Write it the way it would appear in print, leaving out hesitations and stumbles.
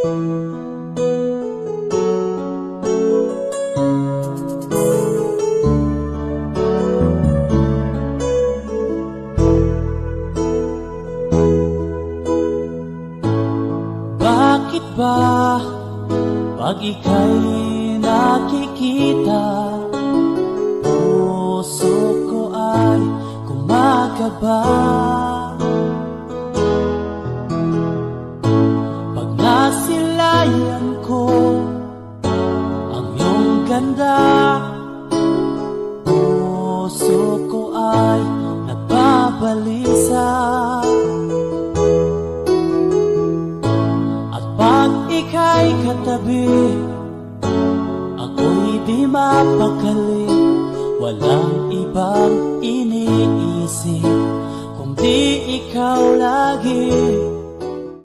Bakit ba pag ika'y nakikita, puso ko ay kumakaba? Pag nasilayan ko ang iyong ganda, puso ko ay nagbabalisa. Pag ika'y katabi, ako'y di mapakali. Walang ibang iniisip kundi ikaw lagi.